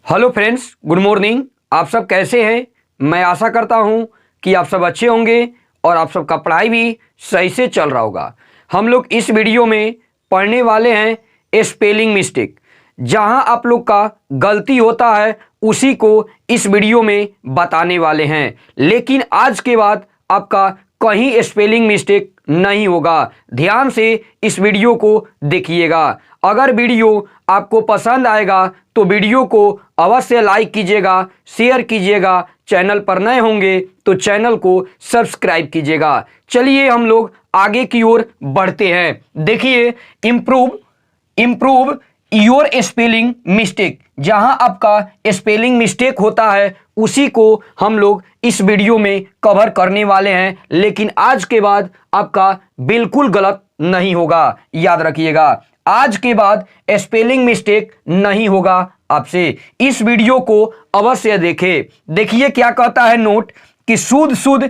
Hello friends, good morning. आप सब कैसे हैं? मैं आशा करता हूं कि आप सब अच्छे होंगे और आप सबका पढ़ाई भी सही से चल रहा होगा। हम लोग इस वीडियो में पढ़ने वाले हैं स्पेलिंग मिस्टेक। जहां आप लोग का गलती होता है उसी को इस वीडियो में बताने वाले हैं, लेकिन आज के बाद आपका कहीं स्पेलिंग मिस्टेक नहीं होगा। ध्यान से इस वीडियो को देखिएगा। अगर वीडियो आपको पसंद आएगा तो वीडियो को अवश्य लाइक कीजिएगा, शेयर कीजिएगा। चैनल पर नए होंगे तो चैनल को सब्सक्राइब कीजिएगा। चलिए हम लोग आगे की ओर बढ़ते हैं। देखिए, इम्प्रूव योर स्पेलिंग मिस्टेक। जहां आपका स्पेलिंग मिस्टेक होता है उसी को हम लोग इस वीडियो में कवर करने वाले हैं, लेकिन आज के बाद आपका बिल्कुल गलत नहीं होगा। याद रखिएगा, आज के बाद स्पेलिंग मिस्टेक नहीं होगा आपसे। इस वीडियो को अवश्य देखें। देखिए क्या कहता है नोट कि शुद्ध शुद्ध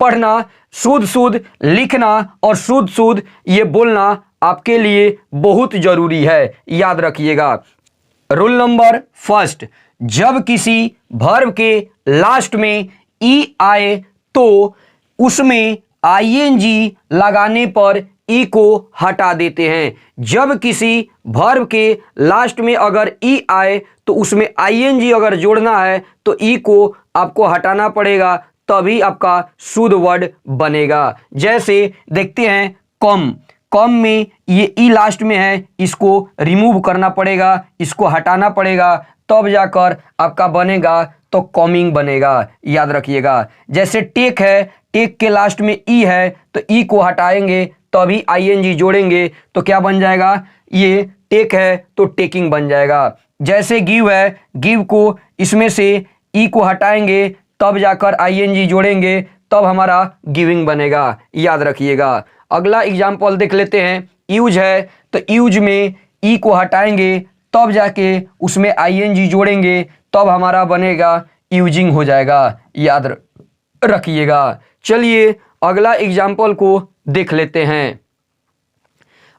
पढ़ना, शुद्ध शुद्ध लिखना और शुद्ध शुद्ध ये बोलना आपके लिए बहुत जरूरी है। याद रखिएगा। रूल नंबर फर्स्ट, जब किसी वर्ब के लास्ट में ई आए तो उसमें आईएनजी लगाने पर ई को हटा देते हैं। जब किसी वर्ब के लास्ट में अगर ई आए तो उसमें आईएनजी अगर जोड़ना है तो ई को आपको हटाना पड़ेगा, तभी आपका शुद्ध वर्ड बनेगा। जैसे देखते हैं कम में ये ई लास्ट में है, इसको रिमूव करना पड़ेगा, इसको हटाना पड़ेगा, तब जाकर आपका बनेगा तो कमिंग बनेगा। याद रखिएगा। जैसे टेक है, टेक के लास्ट में ई है तो ई को हटाएंगे तभी आईएनजी जोड़ेंगे तो क्या बन जाएगा, ये टेक है तो टेकिंग बन जाएगा। जैसे गिव है, गिव को इसमें से ई को हटाएंगे तब जाकर आईएनजी जोड़ेंगे तब हमारा गिविंग बनेगा। याद रखिएगा। अगला एग्जाम्पल देख लेते हैं। यूज है तो यूज में ई को हटाएंगे तब जाके उसमें आईएनजी जोड़ेंगे तब हमारा बनेगा यूजिंग हो जाएगा। याद रखिएगा। चलिए अगला एग्जाम्पल को देख लेते हैं।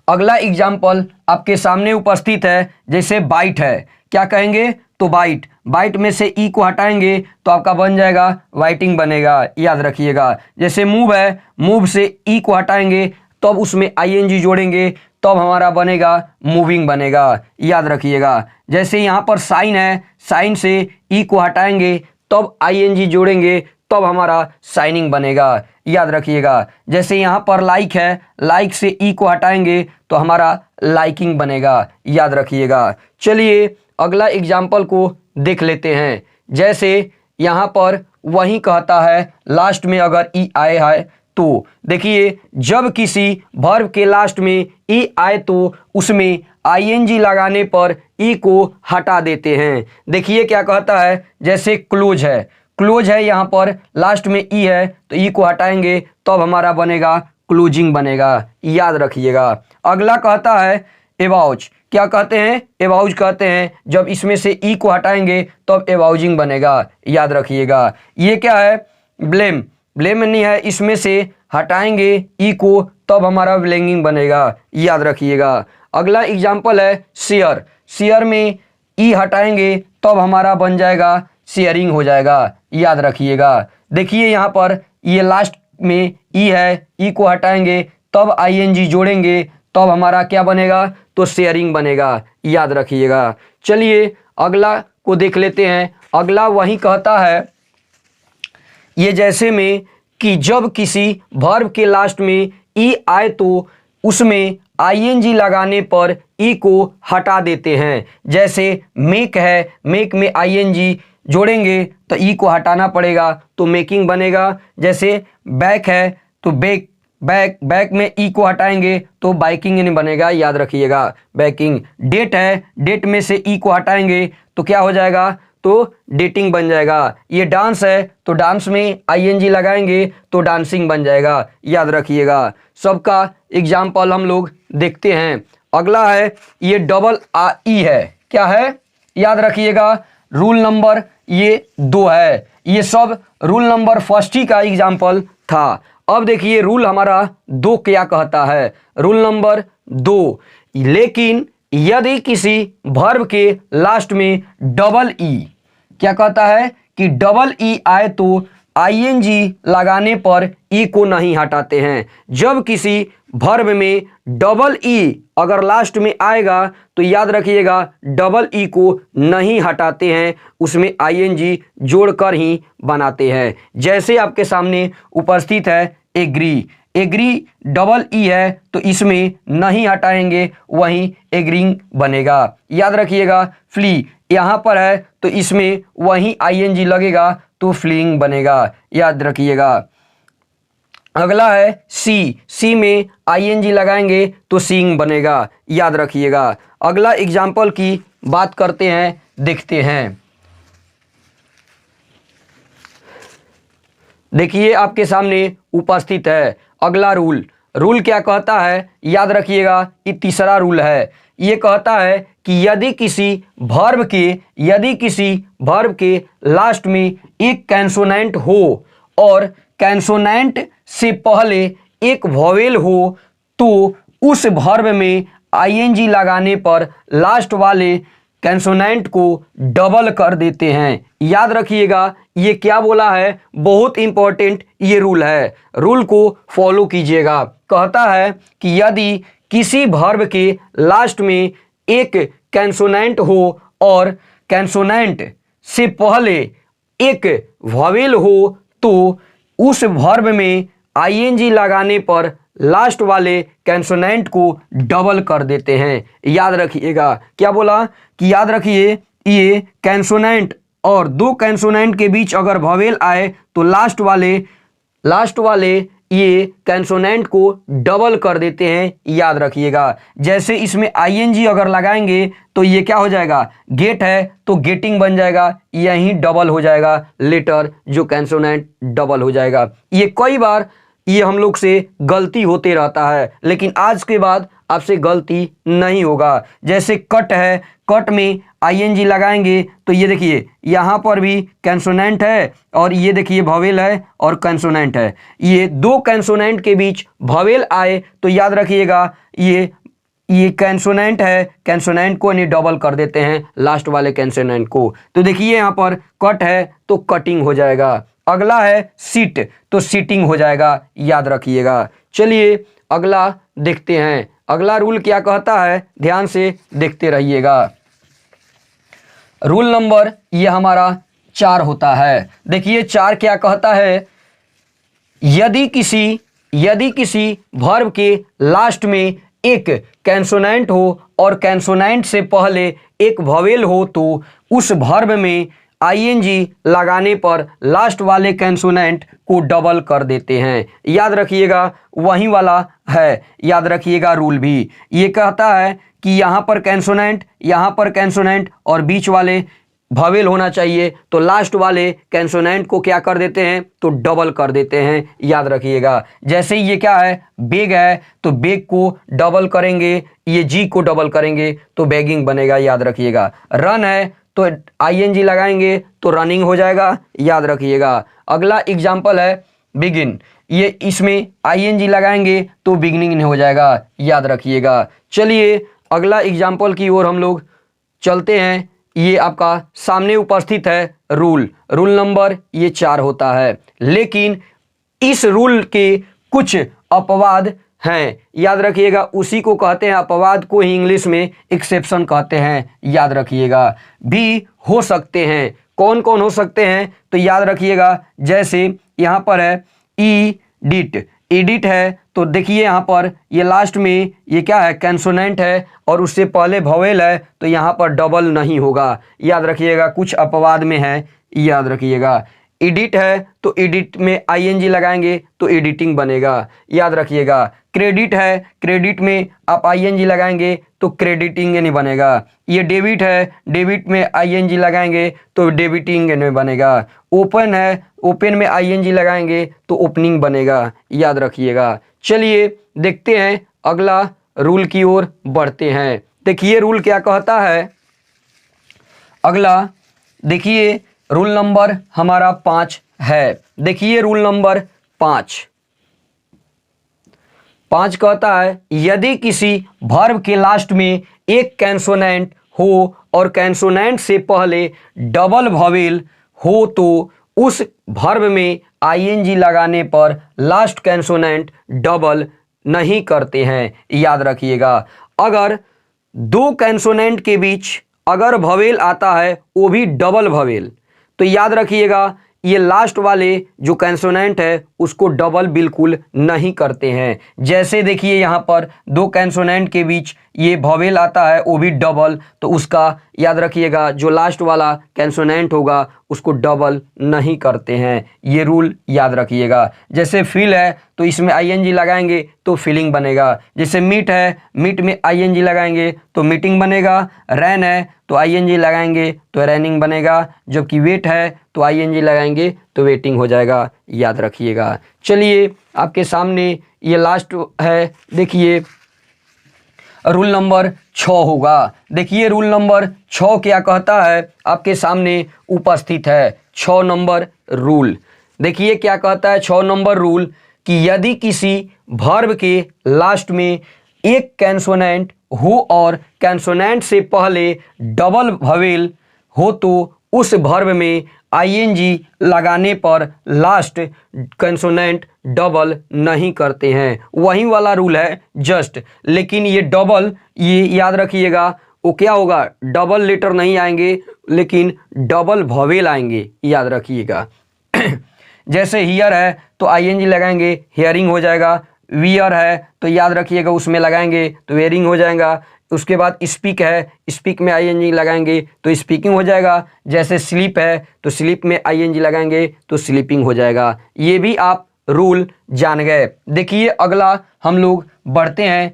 अगला एग्जाम्पल आपके सामने उपस्थित है। जैसे बाइट है, क्या कहेंगे तो बाइट में से ई को हटाएंगे तो आपका बन जाएगा वाइटिंग बनेगा। याद रखिएगा। जैसे मूव है, मूव से ई को हटाएंगे तब उसमें आईएनजी जोड़ेंगे तब हमारा बनेगा मूविंग बनेगा। याद रखिएगा। जैसे यहाँ पर साइन है, साइन से ई को हटाएंगे तब आईएनजी जोड़ेंगे तब हमारा साइनिंग बनेगा। याद रखिएगा। जैसे यहाँ पर लाइक है, लाइक से ई को हटाएंगे तो हमारा लाइकिंग बनेगा। याद रखिएगा। चलिए अगला एग्जाम्पल को देख लेते हैं। जैसे यहाँ पर वही कहता है लास्ट में अगर ई आए है तो देखिए, जब किसी वर्ब के लास्ट में ई आए तो उसमें आईएनजी लगाने पर ई को हटा देते हैं। देखिए क्या कहता है। जैसे क्लोज है, यहाँ पर लास्ट में ई है तो ई को हटाएंगे तब हमारा बनेगा क्लोजिंग बनेगा। याद रखिएगा। अगला कहता है एबाउच। क्या कहते हैं? एबाउज कहते हैं। जब इसमें से ई को हटाएंगे तब एबाउजिंग बनेगा। याद रखिएगा। ये क्या है? ब्लेम नहीं है, इसमें से हटाएंगे ई को तब हमारा ब्लेंगिंग बनेगा। याद रखिएगा। अगला एग्जाम्पल है शेयर में ई हटाएंगे तब हमारा बन जाएगा शेयरिंग हो जाएगा। याद रखिएगा। देखिए यहाँ पर ये लास्ट में ई है, ई को हटाएंगे तब आईएनजी जोड़ेंगे तब हमारा क्या बनेगा तो शेयरिंग बनेगा। याद रखिएगा। चलिए अगला को देख लेते हैं। अगला वही कहता है, ये जैसे में कि जब किसी वर्ब के लास्ट में ई आए तो उसमें आईएनजी लगाने पर ई को हटा देते हैं। जैसे मेक है, मेक में आईएनजी जोड़ेंगे तो ई को हटाना पड़ेगा तो मेकिंग बनेगा। जैसे बैक है तो बैक में ई को हटाएंगे तो बाइकिंग नहीं बनेगा। याद रखिएगा। बैकिंग। डेट है, डेट में से ई को हटाएंगे तो क्या हो जाएगा तो डेटिंग बन जाएगा। ये डांस है तो डांस में आईएनजी लगाएंगे तो डांसिंग बन जाएगा। याद रखिएगा। सबका एग्जाम्पल हम लोग देखते हैं। अगला है ये डबल ई है, क्या है? याद रखिएगा। रूल नंबर ये 2 है। ये सब रूल नंबर फर्स्ट ही का एग्जाम्पल था। अब देखिए रूल हमारा 2 क्या कहता है। रूल नंबर 2, लेकिन यदि किसी वर्ब के लास्ट में डबल ई, क्या कहता है कि डबल ई आए तो आईएनजी लगाने पर ई को नहीं हटाते हैं। जब किसी वर्ब में डबल ई अगर लास्ट में आएगा तो याद रखिएगा डबल ई को नहीं हटाते हैं, उसमें आईएनजी जोड़कर ही बनाते हैं। जैसे आपके सामने उपस्थित है एग्री, एग्री डबल ई है तो इसमें नहीं हटाएंगे, वहीं एग्रीइंग बनेगा। याद रखिएगा फ्ली यहाँ पर है तो इसमें वहीं आईएनजी लगेगा तो फ्लीइंग बनेगा, याद रखिएगा। अगला है सी, सी में आईएनजी लगाएंगे तो सीइंग बनेगा, याद रखिएगा। अगला एग्जाम्पल की बात करते हैं, देखते हैं। देखिए आपके सामने उपस्थित है अगला रूल। रूल क्या कहता है, याद रखिएगा ये तीसरा रूल है। ये कहता है कि यदि किसी वर्ब के लास्ट में एक कैंसोनेंट हो और कैंसोनेंट से पहले एक वॉवेल हो तो उस वर्ब में आईएनजी लगाने पर लास्ट वाले कैंसोनेंट को डबल कर देते हैं। याद रखिएगा ये क्या बोला है, बहुत इंपॉर्टेंट ये रूल है, रूल को फॉलो कीजिएगा। कहता है कि यदि किसी वर्ब के लास्ट में एक कैंसोनेंट हो और कैंसोनेंट से पहले एक वॉवेल हो तो उस वर्ब में आईएनजी लगाने पर लास्ट वाले कैंसोनेंट को डबल कर देते हैं। याद रखिएगा क्या बोला कि याद रखिए ये कैंसोनेंट और दो कैंसोनेंट के बीच अगर वॉवेल आए तो लास्ट वाले ये कैंसोनेंट को डबल कर देते हैं, याद रखिएगा। जैसे इसमें आईएनजी अगर लगाएंगे तो ये क्या हो जाएगा, गेट है तो गेटिंग बन जाएगा, यहीं डबल हो जाएगा लेटर, जो कैंसोनेंट डबल हो जाएगा। ये कई बार ये हम लोग से गलती होते रहता है, लेकिन आज के बाद आपसे गलती नहीं होगा। जैसे कट है, कट में आईएनजी लगाएंगे तो ये देखिए यहाँ पर भी कैंसोनेंट है और ये देखिए वॉवेल है और कैंसोनेंट है। ये दो कैंसोनेंट के बीच वॉवेल आए तो याद रखिएगा ये कैंसोनेंट है, कैंसोनेंट को नहीं डबल कर देते हैं लास्ट वाले कैंसोनेंट को। तो देखिए यहाँ पर कट है तो कटिंग हो जाएगा। अगला है सीट तो सीटिंग हो जाएगा, याद रखिएगा। चलिए अगला देखते हैं, अगला रूल क्या कहता है, ध्यान से देखते रहिएगा। रूल नंबर ये हमारा 4 होता है। देखिए 4 क्या कहता है, यदि किसी वर्ब के लास्ट में एक कैंसोनेंट हो और कैंसोनेंट से पहले एक वॉवेल हो तो उस वर्ब में आईएनजी लगाने पर लास्ट वाले कैंसोनेंट को डबल कर देते हैं। याद रखिएगा वही वाला है, याद रखिएगा रूल भी ये कहता है कि यहाँ पर कैंसोनेंट और बीच वाले वॉवेल होना चाहिए तो लास्ट वाले कैंसोनेंट को क्या कर देते हैं तो डबल कर देते हैं, याद रखिएगा। जैसे ये क्या है, बेग है तो बेग को डबल करेंगे, ये जी को डबल करेंगे तो बैगिंग बनेगा, याद रखिएगा। रन है तो आईएनजी लगाएंगे तो रनिंग हो जाएगा, याद रखिएगा। अगला एग्जाम्पल है बिगिन, ये इसमें आईएनजी लगाएंगे तो बिगिनिंग हो जाएगा, याद रखिएगा। चलिए अगला एग्जाम्पल की ओर हम लोग चलते हैं। ये आपका सामने उपस्थित है रूल नंबर ये 4 होता है, लेकिन इस रूल के कुछ अपवाद हैं, याद रखिएगा। उसी को कहते हैं, अपवाद को ही इंग्लिश में एक्सेप्शन कहते हैं, याद रखिएगा। भी हो सकते हैं, कौन कौन हो सकते हैं तो याद रखिएगा। जैसे यहाँ पर है एडिट है तो देखिए यहाँ पर ये लास्ट में ये क्या है, कैंसोनेंट है और उससे पहले वॉवेल है तो यहाँ पर डबल नहीं होगा, याद रखिएगा। कुछ अपवाद में है, याद रखिएगा। एडिट है तो एडिट में आईएनजी लगाएंगे तो एडिटिंग बनेगा, याद रखिएगा। क्रेडिट है, क्रेडिट में आप आईएनजी लगाएंगे तो क्रेडिटिंग नहीं बनेगा। ये डेबिट है, डेबिट में आईएनजी लगाएंगे तो डेबिटिंग नहीं बनेगा। ओपन है, ओपन में आईएनजी लगाएंगे तो ओपनिंग बनेगा, याद रखिएगा। चलिए देखते हैं अगला रूल की ओर बढ़ते हैं। देखिए रूल क्या कहता है, अगला देखिए रूल नंबर हमारा 5 है। देखिए रूल नंबर 5 कहता है, यदि किसी वर्ब के लास्ट में एक कैंसोनेंट हो और कैंसोनेंट से पहले डबल वॉवेल हो तो उस वर्ब में आईएनजी लगाने पर लास्ट कैंसोनेंट डबल नहीं करते हैं। याद रखिएगा, अगर दो कैंसोनेंट के बीच अगर वॉवेल आता है वो भी डबल वॉवेल, तो याद रखिएगा ये लास्ट वाले जो कैंसोनेंट है उसको डबल बिल्कुल नहीं करते हैं। जैसे देखिए यहाँ पर दो कैंसोनेंट के बीच ये वॉवेल आता है वो भी डबल, तो उसका याद रखिएगा जो लास्ट वाला कैंसोनेंट होगा उसको डबल नहीं करते हैं। ये रूल याद रखिएगा। जैसे फील है तो इसमें आईएनजी लगाएंगे तो फीलिंग बनेगा। जैसे मीट है, मीट में आईएनजी लगाएंगे तो मीटिंग बनेगा। रैन है तो आईएनजी लगाएंगे तो रैनिंग बनेगा। जबकि वेट है तो आईएनजी लगाएंगे तो वेटिंग हो जाएगा। याद रखिएगा। चलिए आपके सामने ये लास्ट है, देखिए रूल नंबर 6 होगा। देखिए रूल नंबर 6 क्या कहता है, आपके सामने उपस्थित है 6 नंबर रूल। देखिए क्या कहता है 6 नंबर रूल कि यदि किसी वर्ब के लास्ट में एक कैंसोनेंट हो और कैंसोनेंट से पहले डबल वॉवेल हो तो उस वर्ब में आईएनजी लगाने पर लास्ट कंसोनेंट डबल नहीं करते हैं। वही वाला रूल है जस्ट, लेकिन ये डबल, ये याद रखिएगा वो क्या होगा, डबल लेटर नहीं आएंगे लेकिन डबल वॉवेल आएंगे। याद रखिएगा। जैसे हियर है तो आईएनजी लगाएंगे हियरिंग हो जाएगा। वियर है तो याद रखिएगा उसमें लगाएंगे तो वेयरिंग हो जाएगा। उसके बाद स्पीक है, स्पीक में आईएनजी लगाएंगे तो स्पीकिंग हो जाएगा। जैसे स्लीप है तो स्लीप में आईएनजी लगाएंगे तो स्लीपिंग हो जाएगा। ये भी आप रूल जान गए। देखिए अगला हम लोग बढ़ते हैं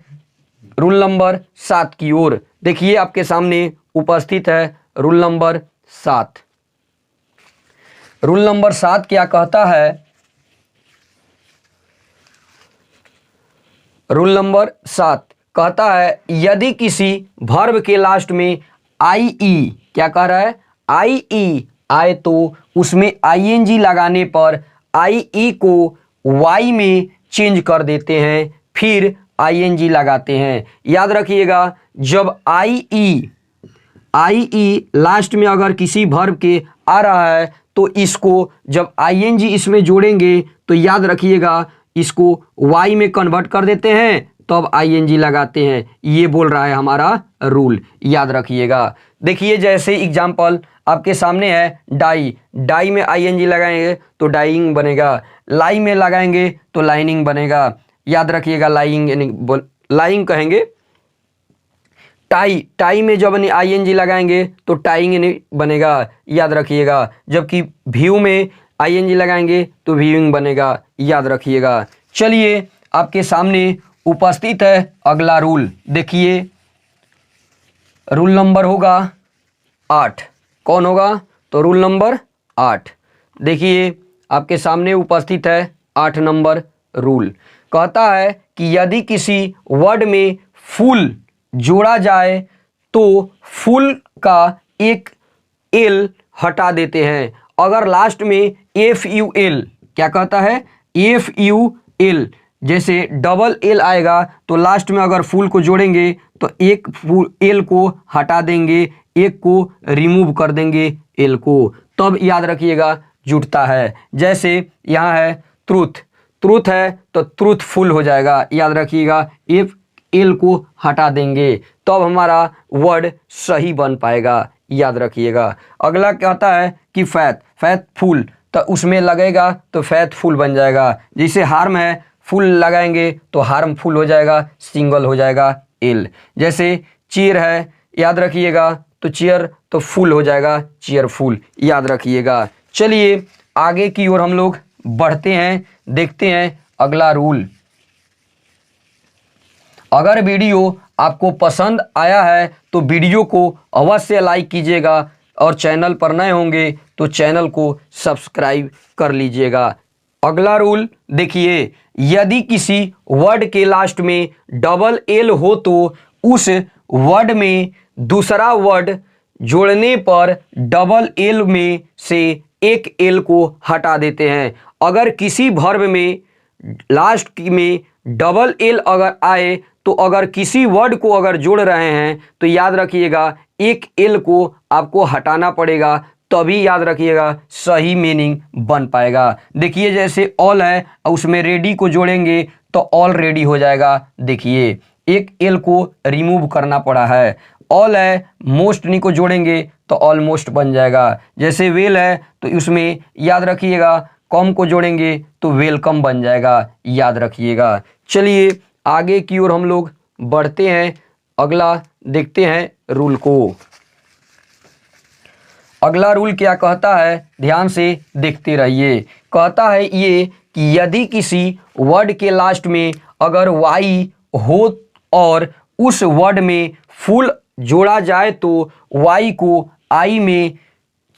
रूल नंबर 7 की ओर। देखिए आपके सामने उपस्थित है रूल नंबर 7। रूल नंबर 7 क्या कहता है, रूल नंबर 7 कहता है यदि किसी वर्ब के लास्ट में आई क्या कह रहा है, आई आए तो उसमें आईएनजी लगाने पर आई को वाई में चेंज कर देते हैं, फिर आईएनजी लगाते हैं। याद रखिएगा जब आई लास्ट में अगर किसी वर्ब के आ रहा है तो इसको जब आईएनजी इसमें जोड़ेंगे तो याद रखिएगा इसको वाई में कन्वर्ट कर देते हैं तब आईएनजी लगाते हैं। ये बोल रहा है हमारा रूल। याद रखिएगा। देखिए जैसे एग्जांपल आपके सामने है डाई, डाई में आईएनजी लगाएंगे तो डाइंग बनेगा। लाई में लगाएंगे तो लाइनिंग बनेगा। याद रखिएगा लाइंग लाइंग कहेंगे। टाई, टाई में जब आईएनजी लगाएंगे तो टाइंग बनेगा। याद रखिएगा। जबकि व्यू में आईएनजी लगाएंगे तो व्यूइंग बनेगा। याद रखिएगा। चलिए आपके सामने उपस्थित है अगला रूल। देखिए रूल नंबर होगा 8। कौन होगा, तो रूल नंबर 8। देखिए आपके सामने उपस्थित है 8 नंबर रूल। कहता है कि यदि किसी वर्ड में फुल जोड़ा जाए तो फुल का एक एल हटा देते हैं। अगर लास्ट में FUL क्या कहता है, FUL जैसे डबल एल आएगा तो लास्ट में अगर फुल को जोड़ेंगे तो एक फुल एल को हटा देंगे, एक को रिमूव कर देंगे एल को, तब याद रखिएगा जुड़ता है। जैसे यहाँ है ट्रूथ, ट्रूथ है तो ट्रूथफुल हो जाएगा। याद रखिएगा एफ एल को हटा देंगे तब हमारा वर्ड सही बन पाएगा। याद रखिएगा। अगला कहता है कि फैथफुल तो उसमें लगेगा तो फैथफुल बन जाएगा। जैसे हार्म है, फुल लगाएंगे तो हार्मफुल हो जाएगा, सिंगल हो जाएगा एल। जैसे चेयर है, याद रखिएगा तो चेयर तो फुल हो जाएगा चेयरफुल। याद रखिएगा। चलिए आगे की ओर हम लोग बढ़ते हैं, देखते हैं अगला रूल। अगर वीडियो आपको पसंद आया है तो वीडियो को अवश्य लाइक कीजिएगा और चैनल पर नए होंगे तो चैनल को सब्सक्राइब कर लीजिएगा। अगला रूल देखिए, यदि किसी वर्ड के लास्ट में डबल एल हो तो उस वर्ड में दूसरा वर्ड जोड़ने पर डबल एल में से एक एल को हटा देते हैं। अगर किसी वर्ब में लास्ट में डबल एल अगर आए तो अगर किसी वर्ड को अगर जोड़ रहे हैं तो याद रखिएगा एक एल को आपको हटाना पड़ेगा, तभी याद रखिएगा सही मीनिंग बन पाएगा। देखिए जैसे ऑल है, उसमें रेडी को जोड़ेंगे तो ऑलरेडी हो जाएगा। देखिए एक एल को रिमूव करना पड़ा है। ऑल है, मोस्टली को जोड़ेंगे तो ऑलमोस्ट बन जाएगा। जैसे वेल है तो उसमें याद रखिएगा कम को जोड़ेंगे तो वेलकम बन जाएगा, याद रखिएगा। चलिए आगे की ओर हम लोग बढ़ते हैं, अगला देखते हैं रूल को। अगला रूल क्या कहता है, ध्यान से देखते रहिए। कहता है ये कि यदि किसी वर्ड के लास्ट में अगर वाई हो और उस वर्ड में फुल जोड़ा जाए तो वाई को आई में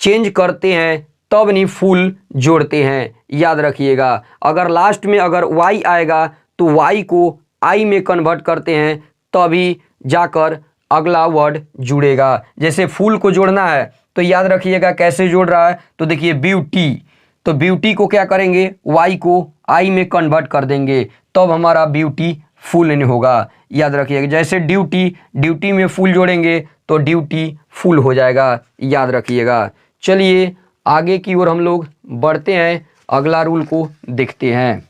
चेंज करते हैं, तब नहीं फुल जोड़ते हैं। याद रखिएगा अगर लास्ट में अगर वाई आएगा तो वाई को आई में कन्वर्ट करते हैं, तभी जाकर अगला वर्ड जुड़ेगा। जैसे फुल को जोड़ना है तो याद रखिएगा कैसे जोड़ रहा है, तो देखिए ब्यूटी, तो ब्यूटी को क्या करेंगे, वाई को आई में कन्वर्ट कर देंगे, तब हमारा ब्यूटी फुल नहीं होगा। याद रखिएगा जैसे ड्यूटी, ड्यूटी में फुल जोड़ेंगे तो ड्यूटी फुल हो जाएगा, याद रखिएगा। चलिए आगे की ओर हम लोग बढ़ते हैं, अगला रूल को देखते हैं।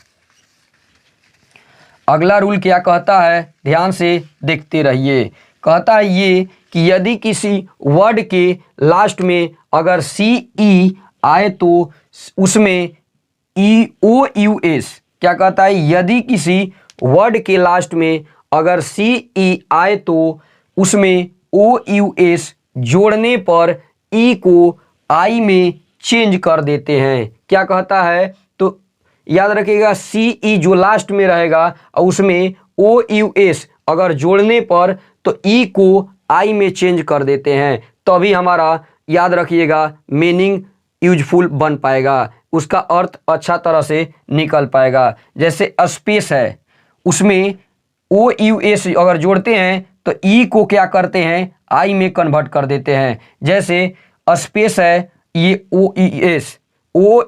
अगला रूल क्या कहता है, ध्यान से देखते रहिए। कहता है ये कि यदि किसी वर्ड के लास्ट में अगर सी ई आए तो उसमें ई ओ यू एस, क्या कहता है, यदि किसी वर्ड के लास्ट में अगर सी ई आए तो उसमें ओ यू एस जोड़ने पर ई को आई में चेंज कर देते हैं। क्या कहता है, तो याद रखिएगा सी ई जो लास्ट में रहेगा और उसमें ओ यू एस अगर जोड़ने पर तो ई को आई में चेंज कर देते हैं, तभी हमारा याद रखिएगा मीनिंग यूजफुल बन पाएगा, उसका अर्थ अच्छा तरह से निकल पाएगा। जैसे स्पेस है, उसमें ओ यू एस अगर जोड़ते हैं तो ई को क्या करते हैं, आई में कन्वर्ट कर देते हैं। जैसे स्पेस है, ये ओ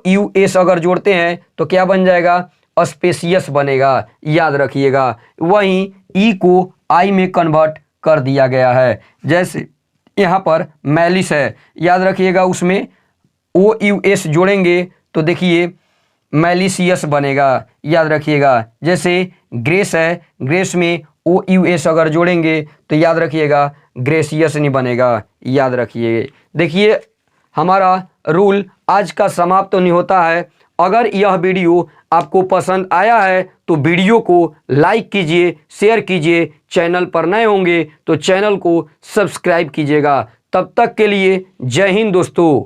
यू एस अगर जोड़ते हैं तो क्या बन जाएगा, स्पेसियस बनेगा, याद रखिएगा। वहीं ई को आई में कन्वर्ट कर दिया गया है। जैसे यहाँ पर मैलिस है, याद रखिएगा उसमें ओ यू एस जोड़ेंगे तो देखिए मैलिसियस बनेगा, याद रखिएगा। जैसे ग्रेस है, ग्रेस में ओ यू एस अगर जोड़ेंगे तो याद रखिएगा ग्रेसियस नहीं बनेगा, याद रखिए। देखिए हमारा रूल आज का समाप्त नहीं होता है। अगर यह वीडियो आपको पसंद आया है तो वीडियो को लाइक कीजिए, शेयर कीजिए, चैनल पर नए होंगे तो चैनल को सब्सक्राइब कीजिएगा। तब तक के लिए जय हिंद दोस्तों।